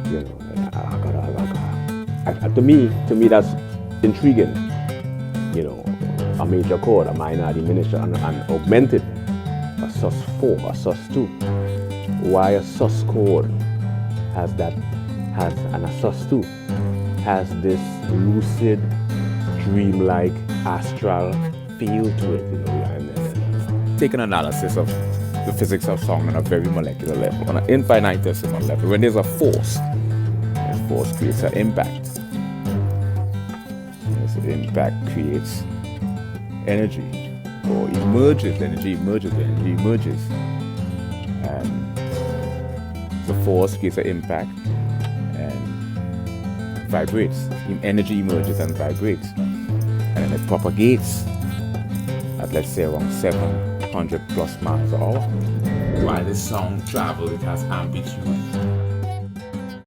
you know, and to me that's intriguing. You know, a major chord, a minor, a diminished, and augmented, a sus4, a sus2. Why a sus chord has that, and a sus2 has this lucid, dreamlike, astral feel to it, you know. And take an analysis of the physics of sound on a very molecular level, on an infinitesimal level. When there's a force, that force creates an impact. The impact creates energy, or emerges, energy emerges. And the force creates an impact and vibrates. Energy emerges and vibrates. And then it propagates at, let's say, around 700 plus miles an hour. While the sound travels, it has amplitude.